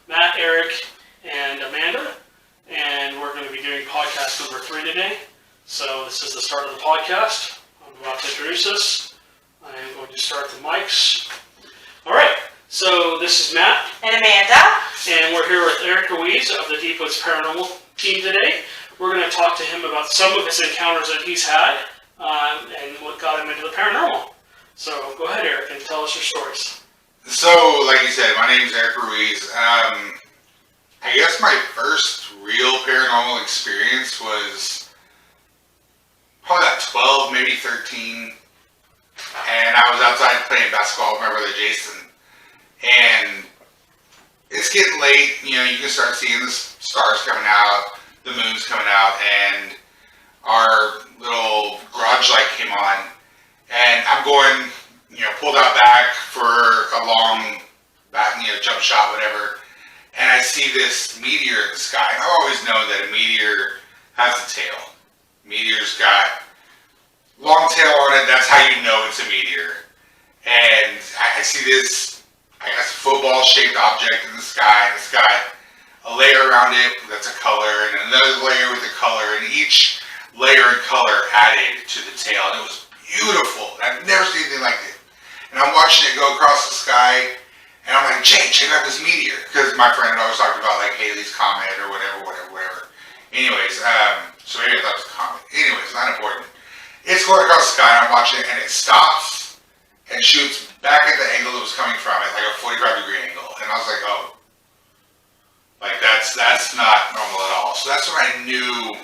Matt, Eric, and Amanda, and we're going to be doing podcast number 3 today. So this is the start of the podcast. I'm about to introduce us. I am going to start the mics. All right, so this is Matt. And Amanda. And we're here with Eric Ruiz of the Deep Paranormal team today. We're going to talk to him about some of his encounters that he's had and what got him into the paranormal. So go ahead, Eric, and tell us your stories. So, like you said, my name is Eric Ruiz. I guess my first real paranormal experience was probably about 12, maybe 13. And I was outside playing basketball with my brother Jason. And it's getting late, you can start seeing the stars coming out, the moon's coming out, and our little garage light came on. And I'm going, pulled out back for a long back, jump shot, whatever. And I see this meteor in the sky. And I've always known that a meteor has a tail. Meteor's got long tail on it. That's how you know it's a meteor. And I see this, I guess, football-shaped object in the sky. And it's got a layer around it that's a color, and another layer with a color. And each layer and color added to the tail. And it was beautiful. I've never seen anything like it. And I'm watching it go across the sky. And I'm like, check out this meteor. Because my friend had always talked about, like, Halley's Comet or whatever. Anyways, so maybe I thought it was a comet. Anyways, not important. It's going across the sky, and I'm watching it, and it stops and shoots back at the angle it was coming from, at like a 45-degree angle. And I was like, oh. Like, that's not normal at all. So that's when I knew,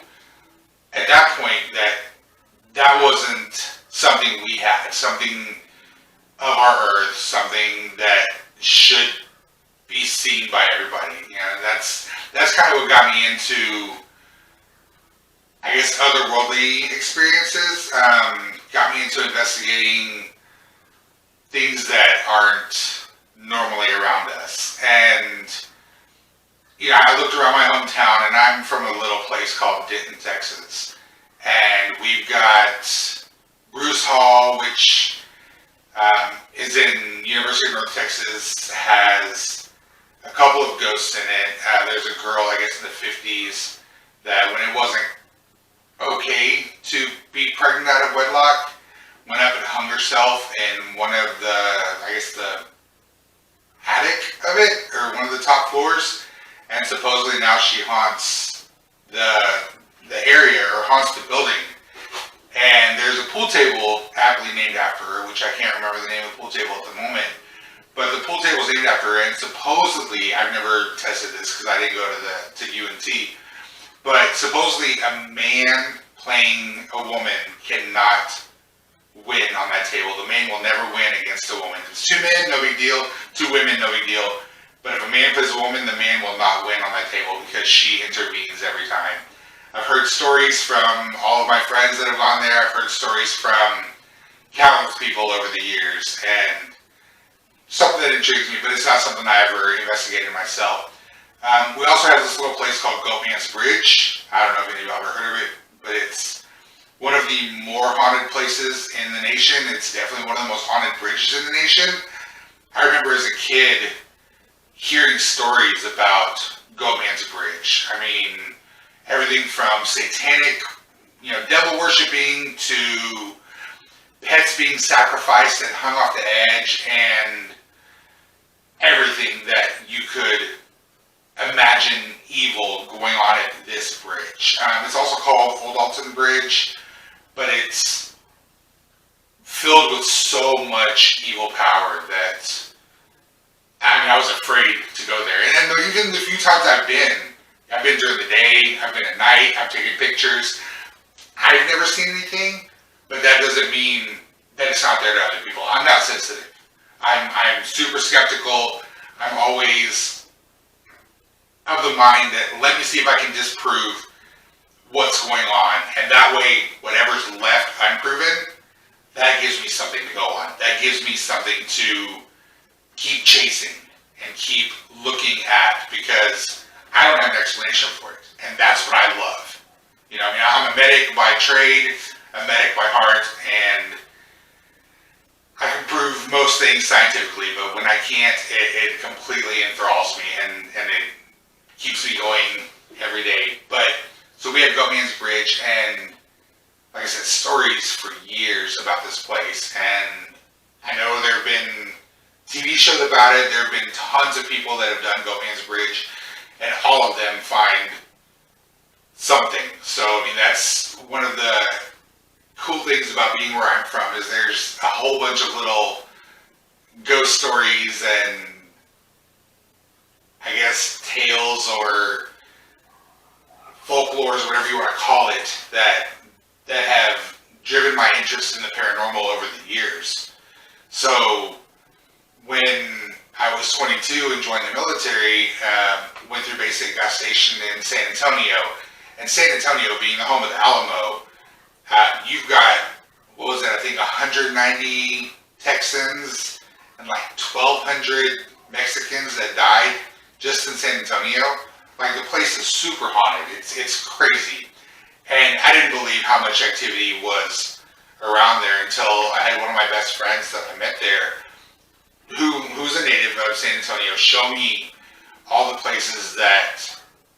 at that point, that wasn't something we had. Something of our Earth, something that should be seen by everybody. That's kind of what got me into, I guess, otherworldly experiences. Got me into investigating things that aren't normally around us. And I looked around my hometown, and I'm from a little place called Denton, Texas. And we've got Bruce Hall, which is in University of North Texas, has a couple of ghosts in it. There's a girl, I guess, in the 50s that when it wasn't okay to be pregnant out of wedlock, went up and hung herself in one of the, I guess, the attic of it, or one of the top floors. And supposedly now she haunts the area, or haunts the building. And there's a pool table aptly named after her, which I can't remember the name of the pool table at the moment. But the pool table is named after her, and supposedly, I've never tested this because I didn't go to UNT, but supposedly a man playing a woman cannot win on that table. The man will never win against a woman. If it's 2 men, no big deal. 2 women, no big deal. But if a man plays a woman, the man will not win on that table because she intervenes every time. I've heard stories from all of my friends that have gone there. I've heard stories from countless people over the years, and something that intrigues me, but it's not something I ever investigated myself. We also have this little place called Goatman's Bridge. I don't know if any of you have ever heard of it, but it's one of the more haunted places in the nation. It's definitely one of the most haunted bridges in the nation. I remember as a kid hearing stories about Goatman's Bridge. I mean, everything from satanic, devil worshipping, to pets being sacrificed and hung off the edge, and everything that you could imagine evil going on at this bridge. It's also called Old Alton Bridge, but it's filled with so much evil power that, I was afraid to go there. And then even the few times I've been during the day, I've been at night, I've taken pictures. I've never seen anything, but that doesn't mean that it's not there to other people. I'm not sensitive. I'm super skeptical. I'm always of the mind that let me see if I can disprove what's going on. And that way, whatever's left unproven, that gives me something to go on. That gives me something to keep chasing and keep looking at, because I don't have an explanation for it. And that's what I love. I'm a medic by trade, a medic by heart, and I can prove most things scientifically, but when I can't, it completely enthralls me, and it keeps me going every day. But so we have Goatman's Bridge, and like I said, stories for years about this place, and I know there have been TV shows about it. There have been tons of people that have done Goatman's Bridge, and all of them find something. So I mean, that's one of the cool things about being where I'm from, is there's a whole bunch of little ghost stories and I guess tales or folklores, whatever you want to call it, that have driven my interest in the paranormal over the years. So when I was 22 and joined the military, went through basic station in San Antonio, and San Antonio being the home of the Alamo, you've got, what was that, I think 190 Texans and like 1,200 Mexicans that died just in San Antonio. Like, the place is super haunted. It's crazy. And I didn't believe how much activity was around there until I had one of my best friends that I met there, who's a native of San Antonio, show me all the places that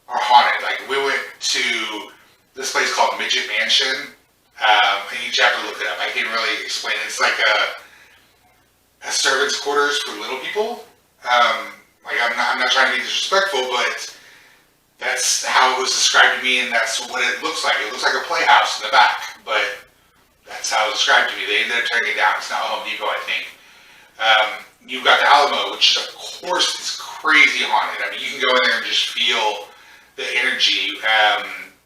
are haunted. Like, we went to this place called Midget Mansion. And you just have to look it up. I can't really explain it. It's like a servant's quarters for little people. Like, I'm not trying to be disrespectful, but that's how it was described to me, and that's what it looks like. It looks like a playhouse in the back, but that's how it was described to me. They ended up tearing it down. It's now Home Depot, I think. You've got the Alamo, which of course is crazy haunted. I mean, you can go in there and just feel the energy.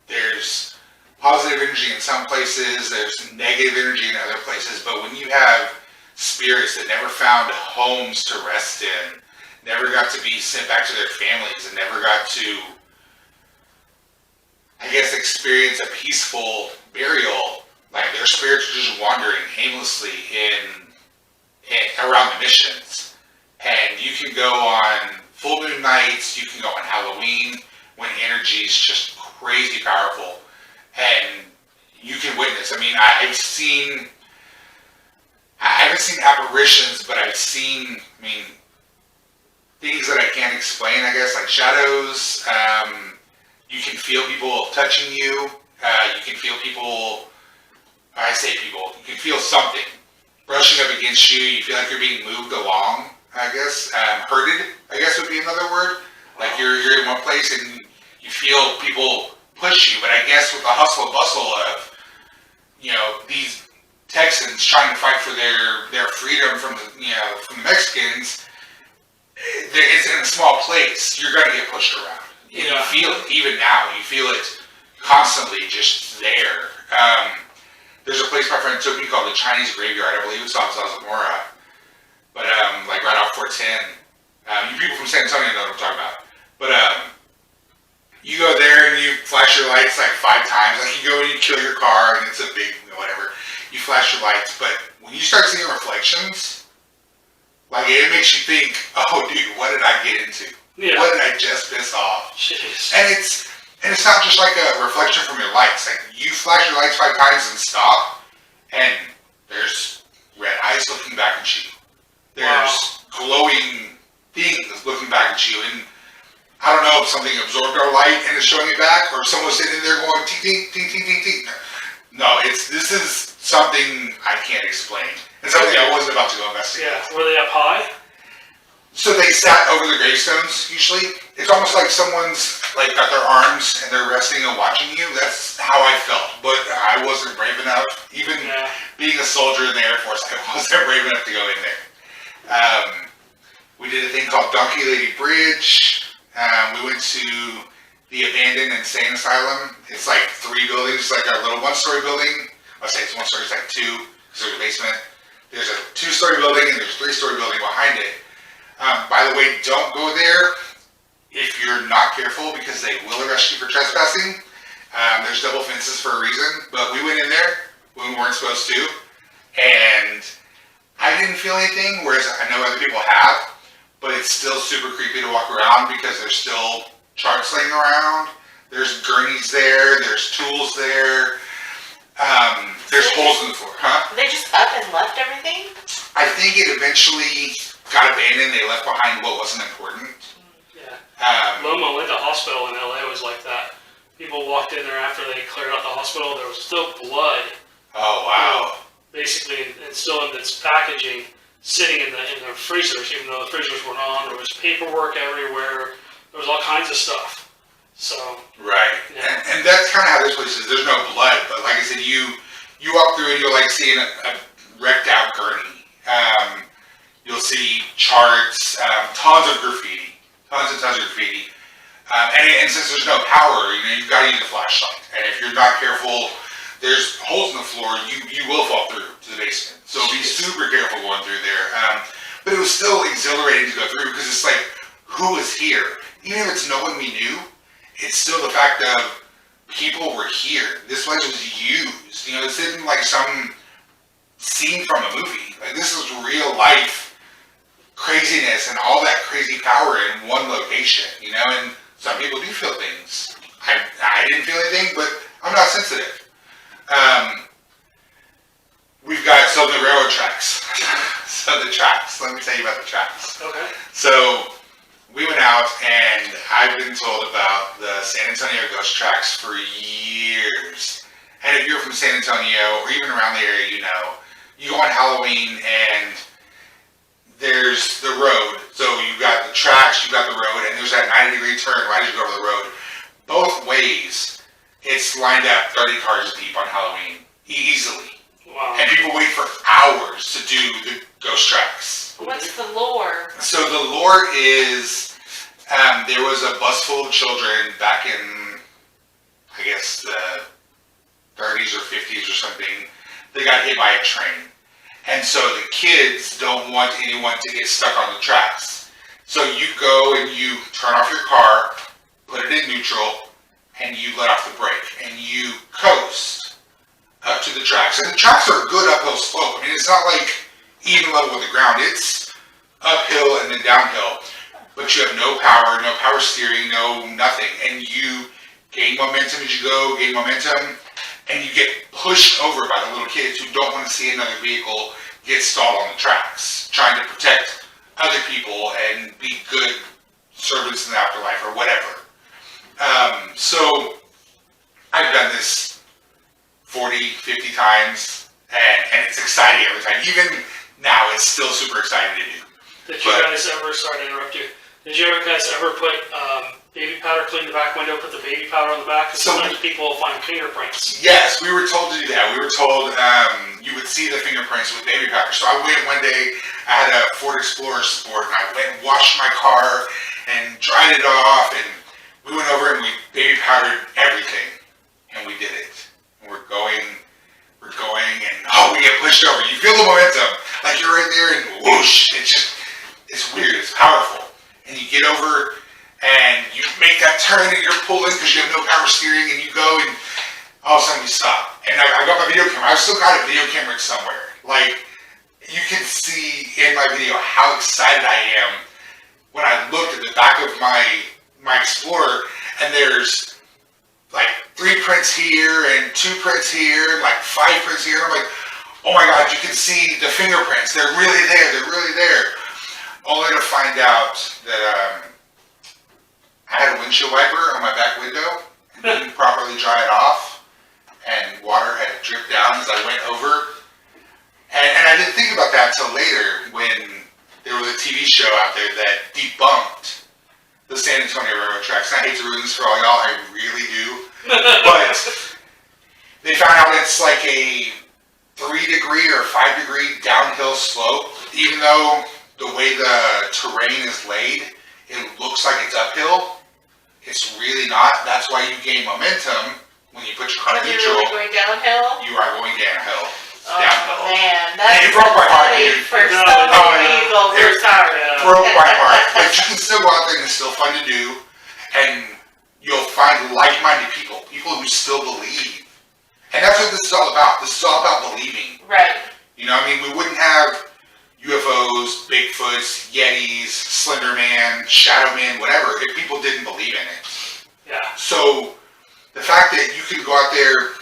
There's positive energy in some places, there's negative energy in other places, but when you have spirits that never found homes to rest in, never got to be sent back to their families, and never got to, I guess, experience a peaceful burial, like their spirits are just wandering aimlessly in around the missions. And you can go on full moon nights, you can go on Halloween, when energy is just crazy powerful. And you can witness. I mean, I haven't seen apparitions, but I've seen, things that I can't explain, I guess, like shadows. You can feel people touching you. You can feel people, you can feel something brushing up against you. You feel like you're being moved along, I guess. Herded, I guess would be another word. Like you're in one place and you feel people push you, but I guess with the hustle and bustle of, these Texans trying to fight for their freedom from the Mexicans, it's in a small place. You're going to get pushed around. And you feel it even now. You feel it constantly just there. There's a place my friend took me called the Chinese Graveyard. I believe it's off Zamora, but like right off 410. You people from San Antonio know what I'm talking about. But you go there and you flash your lights like 5 times. Like, you go and you kill your car and it's a big whatever. You flash your lights, but when you start seeing reflections, like, it makes you think, oh dude, what did I get into? Yeah. What did I just piss off? Jeez. And it's not just like a reflection from your lights. Like, you flash your lights 5 times and stop, and there's red eyes looking back at you. There's glowing things looking back at you, and I don't know if something absorbed our light and is showing it back, or if someone's sitting there going ting ting ting ting ting ting. No, this is something I can't explain. It's something I wasn't about to go investigate. Yeah, were they up high? So they sat over the gravestones, usually. It's almost like someone's like got their arms and they're resting and watching you. That's how I felt. But I wasn't brave enough. Even being a soldier in the Air Force, I wasn't brave enough to go in there. We did a thing called Donkey Lady Bridge. We went to the abandoned insane asylum. It's like 3 buildings. It's like a little 1-story building. I'll say it's 1 story. It's like 2 because there's a basement. There's a 2-story building and there's a 3-story building behind it. By the way, don't go there if you're not careful, because they will arrest you for trespassing. There's double fences for a reason, but we went in there when we weren't supposed to, and I didn't feel anything, whereas I know other people have, but it's still super creepy to walk around because there's still charts laying around, there's gurneys there, there's tools there, there's holes in the floor. Huh? They just up and left everything? I think it eventually got abandoned. They left behind what wasn't important. Yeah. Loma Linda Hospital in LA was like that. People walked in there after they cleared out the hospital. There was still blood. Oh, wow. Basically, and still in this packaging, sitting in the freezers, even though the freezers weren't on. There was paperwork everywhere. There was all kinds of stuff. So. Right. Yeah. And that's kind of how this place is. There's no blood, but like I said, you walk through and you'll like see a wrecked out gurney. You'll see charts, tons of graffiti. And since there's no power, you've got to use a flashlight. And if you're not careful, there's holes in the floor. You will fall through to the basement. So be super careful going through there. But it was still exhilarating to go through because it's like, who is here? Even if it's no one we knew, it's still the fact of people were here. This place was used. This isn't like some scene from a movie. Like, this is real life craziness and all that crazy power in one location, and some people do feel things. I didn't feel anything, but I'm not sensitive. We've got the railroad tracks. So the tracks, let me tell you about the tracks. Okay. So we went out, and I've been told about the San Antonio ghost tracks for years. And if you're from San Antonio or even around the area, you go on Halloween and there's the road. So you've got the tracks, you've got the road, and there's that 90-degree turn right as you go to the road. Both ways, it's lined up 30 cars deep on Halloween, easily. Wow. And people wait for hours to do the ghost tracks. What's the lore? So the lore is, there was a bus full of children back in, I guess, the 30s or 50s or something. They got hit by a train. And so the kids don't want anyone to get stuck on the tracks. So you go and you turn off your car, put it in neutral, and you let off the brake. And you coast up to the tracks. And the tracks are a good uphill slope. I mean, it's not like even level with the ground. It's uphill and then downhill. But you have no power steering, no nothing. And you gain momentum as you go, and you get pushed over by the little kids who don't want to see another vehicle get stalled on the tracks, trying to protect other people and be good servants in the afterlife or whatever. So I've done this 40, 50 times, and it's exciting every time. Even now, it's still super exciting to do. Did you guys ever, sorry to interrupt you, did you guys ever put baby powder, clean the back window, put the baby powder on the back? Because sometimes people will find fingerprints. Yes, we were told to do that. We were told you would see the fingerprints with baby powder. So I went one day, I had a Ford Explorer Sport, and I went and washed my car and dried it off, and we went over and we baby powdered everything, and we did it. And we're going, and we get pushed over. You feel the momentum, like you're right there, and whoosh, it's weird, it's powerful. And you get over, and you make that turn, and you're pulling because you have no power steering, and you go, and all of a sudden we stop. And I got my video camera. I've still got a video camera somewhere. Like, you can see in my video how excited I am when I looked at the back of my Explorer, and there's like 3 prints here, and 2 prints here, like 5 prints here. I'm like, oh my God, you can see the fingerprints. They're really there. Only to find out that I had a windshield wiper on my back window and didn't properly dry it off, and water had dripped down as I went over. And I didn't think about that until later when there was a TV show out there that debunked the San Antonio Railroad tracks. And I hate to ruin this for all y'all, I really do. But they found out it's like a 3-degree or 5-degree downhill slope, even though the way the terrain is laid, it looks like it's uphill. It's really not. That's why you gain momentum when you put your car in neutral. You're really going downhill? You are going downhill. Oh man, that's it broke my heart, dude. for so many people. We're sorry. Broke my heart. But you can still go out there and it's still fun to do, and you'll find like-minded people who still believe. And that's what this is all about. This is all about believing. Right. We wouldn't have UFOs, Bigfoots, Yetis, Slender Man, Shadow Man, whatever, if people didn't believe in it. Yeah. So the fact that you can go out there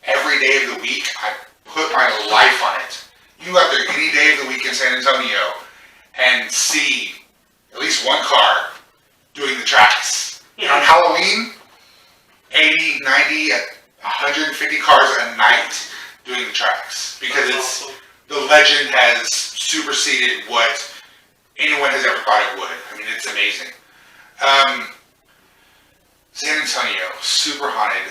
every day of the week, I put my life on it. You can go out there any day of the week in San Antonio and see at least one car doing the tracks. And on Halloween, 80, 90, 150 cars a night doing the tracks. Because That's awesome. the legend has superseded what anyone has ever thought it would. I mean, it's amazing. San Antonio, super haunted.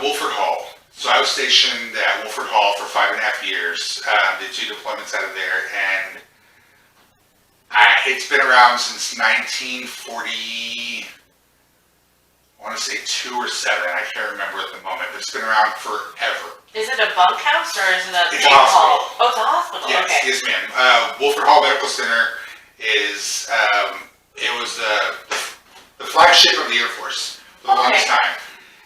Wolford Hall. So I was stationed at Wolford Hall for 5.5 years. Did 2 deployments out of there, and it's been around since 1940. I want to say 2 or 7. I can't remember at the moment, but it's been around forever. Is it a bunkhouse or is it a It's big a hospital. hall? Oh, it's a hospital. Yes, Okay. yes, ma'am. Wolford Hall Medical Center is it was the flagship of the Air Force for the longest time.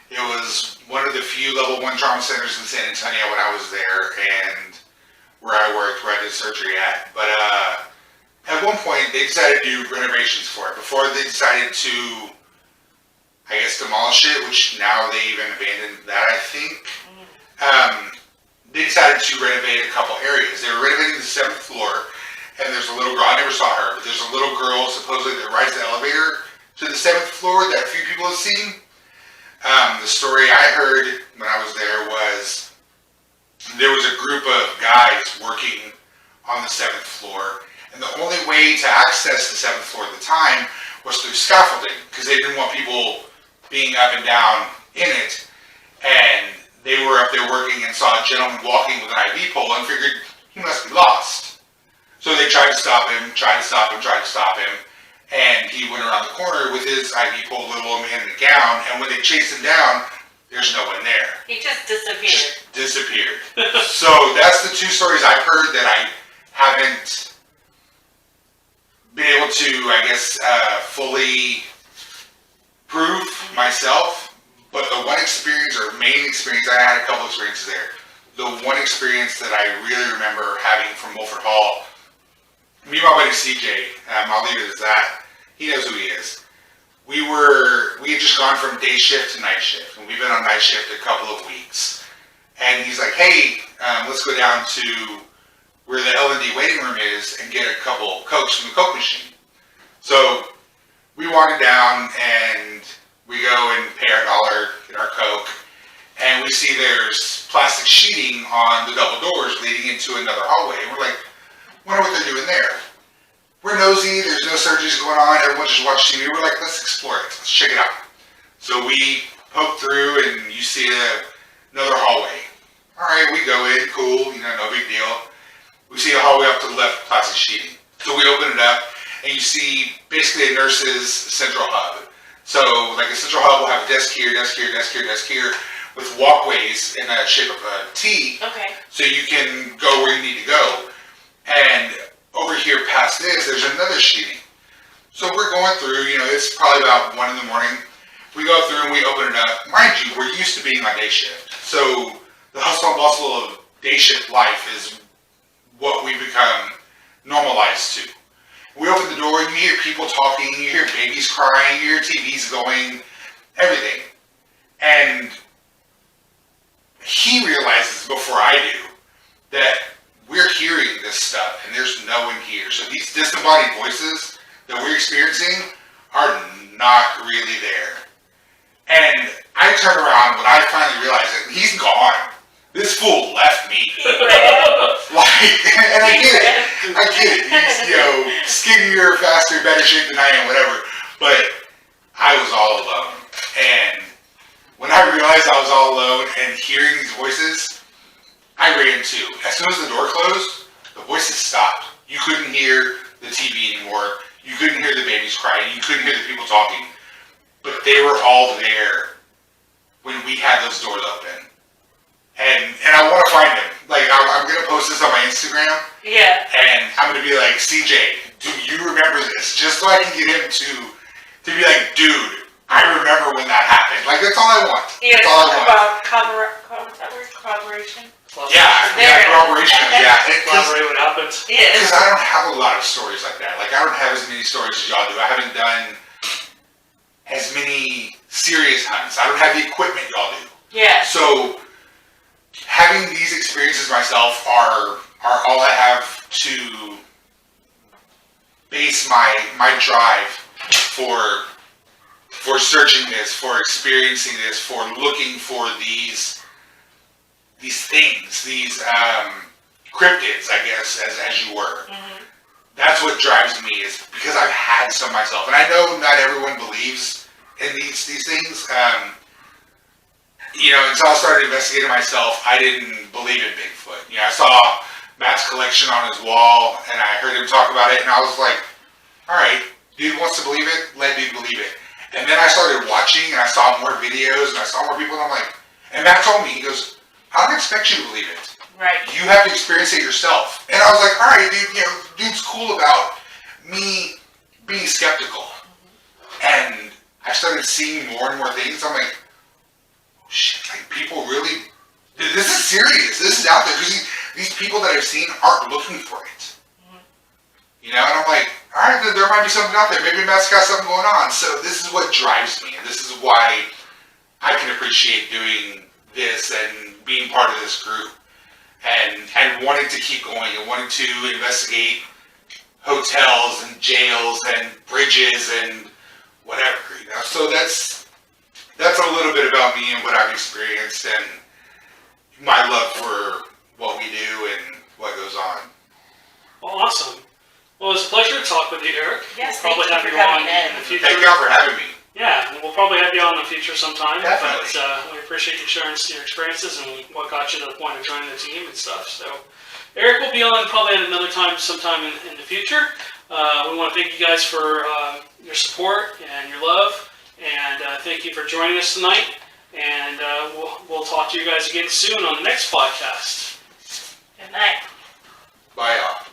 It was one of the few level 1 trauma centers in San Antonio when I was there, and where I worked, where I did surgery at. But at one point, they decided to do renovations for it. Before they decided to, I guess, demolish it, which now they even abandoned that, I think. They decided to renovate a couple areas. They were renovating the 7th floor, and there's a little girl, I never saw her, but there's a little girl supposedly that rides the elevator to the 7th floor that a few people have seen. The story I heard when I was there was there was a group of guys working on the 7th floor, and the only way to access the 7th floor at the time was through scaffolding, because they didn't want people being up and down in it. And they were up there working and saw a gentleman walking with an IV pole and figured he must be lost. So they tried to stop him, and he went around the corner with his IV pole, little old man in a gown, and when they chased him down, there's no one there. He just disappeared. Just disappeared. So that's the 2 stories I've heard that I haven't been able to, I guess, fully prove myself. But the one experience, or main experience, I had a couple experiences there. The one experience that I really remember having from Wolford Hall, me and my buddy CJ, I'll leave it as that. He knows who he is. We had just gone from day shift to night shift, and we've been on night shift a couple of weeks. And he's like, hey, let's go down to where the L&D waiting room is and get a couple Cokes from the Coke machine. So we wandered down, and we go and pay our $1, get our Coke, and we see there's plastic sheeting on the double doors leading into another hallway. And we're like, wonder what they're doing there. We're nosy, there's no surgeries going on, everyone just watching TV. We're like, let's explore it, let's check it out. So we poke through, and you see another hallway. All right, we go in, cool, no big deal. We see a hallway up to the left, plastic sheeting. So we open it up, and you see basically a nurse's central hub. So like a central hub will have a desk here, desk here, desk here, desk here, with walkways in the shape of a T. Okay. So you can go where you need to go. And over here past this, there's another sheeting. So we're going through, it's probably about 1 in the morning. We go through and we open it up. Mind you, we're used to being on day shift. So the hustle and bustle of day shift life is what we become normalized to. We open the door and you hear people talking, you hear babies crying, you hear TVs going, everything. And he realizes before I do that we're hearing this stuff and there's no one here. So these disembodied voices that we're experiencing are not really there. And I turn around when I finally realize that he's gone. This fool left me. And I get it. He's, skinnier, faster, better shape than I am, whatever. But I was all alone. And when I realized I was all alone and hearing these voices, I ran too. As soon as the door closed, the voices stopped. You couldn't hear the TV anymore. You couldn't hear the babies crying. You couldn't hear the people talking. But they were all there when we had those doors open. And I want to find him. Like, I'm going to post this on my Instagram. Yeah. And I'm going to be like, CJ, do you remember this? Just so I can get him to be like, dude, I remember when that happened. Like, that's all I want. Yeah, that's all I want. about corroboration. Corroboration. Collaborate what happened. Yeah. Because I don't have a lot of stories like that. Like, I don't have as many stories as y'all do. I haven't done as many serious hunts. I don't have the equipment y'all do. Yeah. So having these experiences myself are are all I have to base my drive for searching this, for experiencing this, for looking for these things, these cryptids, I guess, as you were. Mm-hmm. That's what drives me, is because I've had some myself, and I know not everyone believes in these things. Until I started investigating myself, I didn't believe in Bigfoot. I saw Matt's collection on his wall, and I heard him talk about it, and I was like, all right, dude wants to believe it, let dude believe it. And then I started watching, and I saw more videos, and I saw more people, and I'm like, and Matt told me, he goes, I don't expect you to believe it. Right. You have to experience it yourself. And I was like, all right, dude, dude's cool about me being skeptical. And I started seeing more and more things. I'm like, oh, shit, like, people really, this is serious. This is out there. Because these people that I've seen aren't looking for it. And I'm like, all right, there might be something out there. Maybe Matt's got something going on. So this is what drives me. And this is why I can appreciate doing this and being part of this group. And wanting to keep going and wanting to investigate hotels and jails and bridges and whatever. So that's a little bit about me and what I've experienced and my love for what we do and what goes on. Well, awesome. Well, it was a pleasure to talk with you, Eric. Yes, we'll thank probably you have for you on coming in. the future. Thank y'all for having me. Yeah, and we'll probably have you on in the future sometime. Definitely. But we appreciate you sharing your experiences and what got you to the point of joining the team and stuff. So, Eric will be on probably at another time, sometime in the future. We want to thank you guys for your support and your love, and thank you for joining us tonight. And we'll talk to you guys again soon on the next podcast. Good night. Bye, y'all.